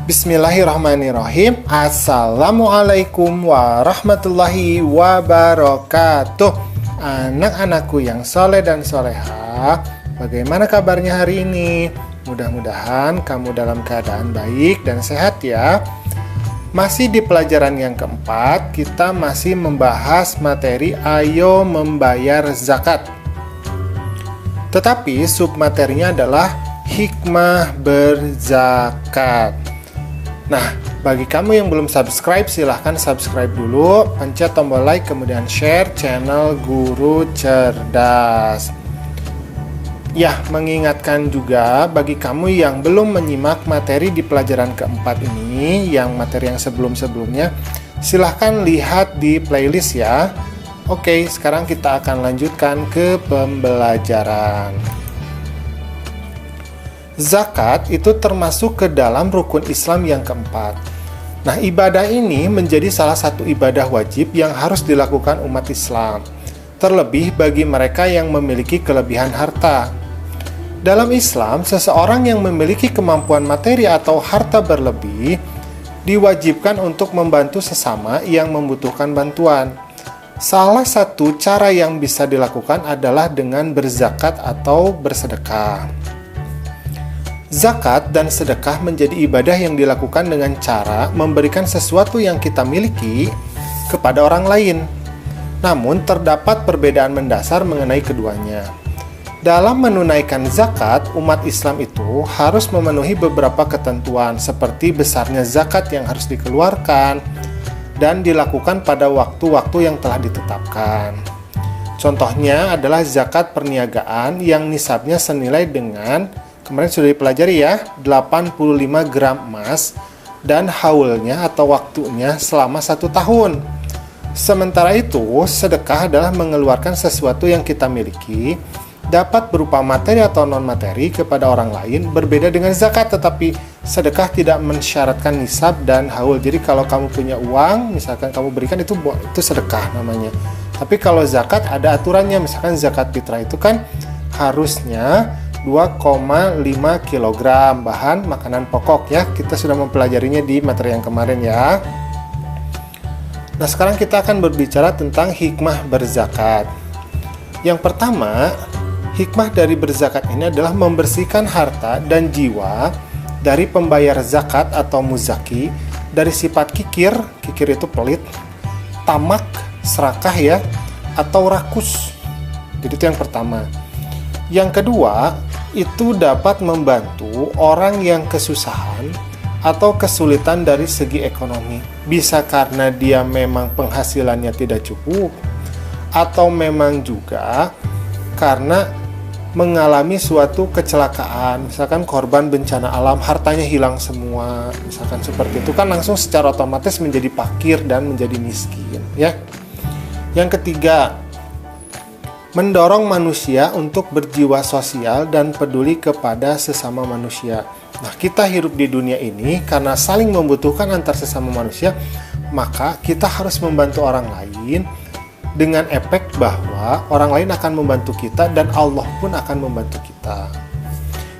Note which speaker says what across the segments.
Speaker 1: Bismillahirrahmanirrahim. Assalamualaikum warahmatullahi wabarakatuh. Anak-anakku yang soleh dan soleha, bagaimana kabarnya hari ini? Mudah-mudahan kamu dalam keadaan baik dan sehat ya. Masih di pelajaran yang keempat, kita masih membahas materi ayo membayar zakat. Tetapi submaterinya adalah hikmah berzakat. Nah, bagi kamu yang belum subscribe, silahkan subscribe dulu, pencet tombol like, kemudian share channel Guru Cerdas. Ya, mengingatkan juga bagi kamu yang belum menyimak materi di pelajaran keempat ini, yang materi yang sebelum-sebelumnya, silahkan lihat di playlist ya. Oke, sekarang kita akan lanjutkan ke pembelajaran. Zakat itu termasuk ke dalam rukun Islam yang keempat. Nah, ibadah ini menjadi salah satu ibadah wajib yang harus dilakukan umat Islam, terlebih bagi mereka yang memiliki kelebihan harta. Dalam Islam, seseorang yang memiliki kemampuan materi atau harta berlebih diwajibkan untuk membantu sesama yang membutuhkan bantuan. Salah satu cara yang bisa dilakukan adalah dengan berzakat atau bersedekah. Zakat dan sedekah menjadi ibadah yang dilakukan dengan cara memberikan sesuatu yang kita miliki kepada orang lain. Namun, terdapat perbedaan mendasar mengenai keduanya. Dalam menunaikan zakat, umat Islam itu harus memenuhi beberapa ketentuan seperti besarnya zakat yang harus dikeluarkan dan dilakukan pada waktu-waktu yang telah ditetapkan. Contohnya adalah zakat perniagaan yang nisabnya senilai dengan, kemarin sudah dipelajari ya, 85 gram emas dan haulnya atau waktunya selama 1 tahun. Sementara itu, sedekah adalah mengeluarkan sesuatu yang kita miliki, dapat berupa materi atau non-materi kepada orang lain, berbeda dengan zakat, tetapi sedekah tidak mensyaratkan nisab dan haul. Jadi kalau kamu punya uang, misalkan kamu berikan, itu sedekah namanya. Tapi kalau zakat ada aturannya, misalkan zakat fitrah itu kan harusnya 2,5 kg bahan makanan pokok ya. Kita sudah mempelajarinya di materi yang kemarin ya. Nah, sekarang kita akan berbicara tentang hikmah berzakat. Yang pertama, hikmah dari berzakat ini adalah membersihkan harta dan jiwa dari pembayar zakat atau muzaki dari sifat kikir itu pelit, tamak, serakah ya, atau rakus. Jadi itu yang pertama. Yang kedua, itu dapat membantu orang yang kesusahan atau kesulitan dari segi ekonomi. Bisa karena dia memang penghasilannya tidak cukup, atau memang juga karena mengalami suatu kecelakaan, misalkan korban bencana alam, hartanya hilang semua, misalkan seperti itu kan langsung secara otomatis menjadi fakir dan menjadi miskin ya. Yang ketiga, mendorong manusia untuk berjiwa sosial dan peduli kepada sesama manusia. Nah, kita hidup di dunia ini karena saling membutuhkan antar sesama manusia, maka kita harus membantu orang lain dengan efek bahwa orang lain akan membantu kita dan Allah pun akan membantu kita.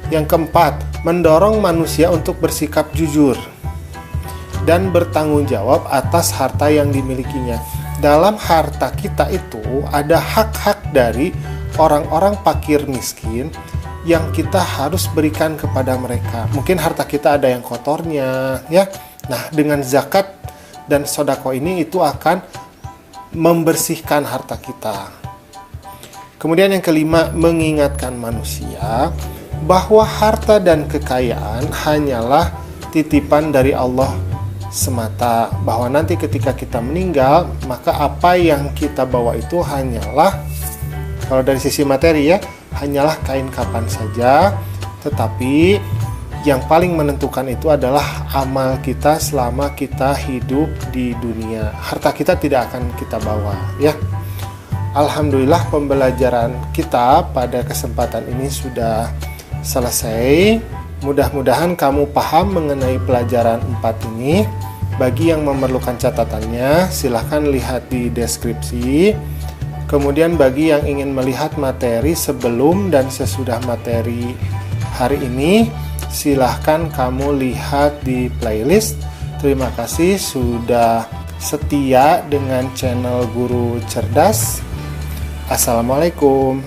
Speaker 1: Yang keempat, mendorong manusia untuk bersikap jujur dan bertanggung jawab atas harta yang dimilikinya. Dalam harta kita itu ada hak-hak dari orang-orang fakir miskin yang kita harus berikan kepada mereka. Mungkin harta kita ada yang kotornya ya. Nah, dengan zakat dan sodako ini itu akan membersihkan harta kita. Kemudian yang kelima, mengingatkan manusia bahwa harta dan kekayaan hanyalah titipan dari Allah semata, bahwa nanti ketika kita meninggal, maka apa yang kita bawa itu hanyalah, kalau dari sisi materi ya, hanyalah kain kapan saja, tetapi yang paling menentukan itu adalah amal kita selama kita hidup di dunia. Harta kita tidak akan kita bawa ya. Alhamdulillah, pembelajaran kita pada kesempatan ini sudah selesai. Mudah-mudahan kamu paham mengenai pelajaran 4 ini. Bagi yang memerlukan catatannya, silahkan lihat di deskripsi. Kemudian bagi yang ingin melihat materi sebelum dan sesudah materi hari ini, silahkan kamu lihat di playlist. Terima kasih sudah setia dengan channel Guru Cerdas. Assalamualaikum.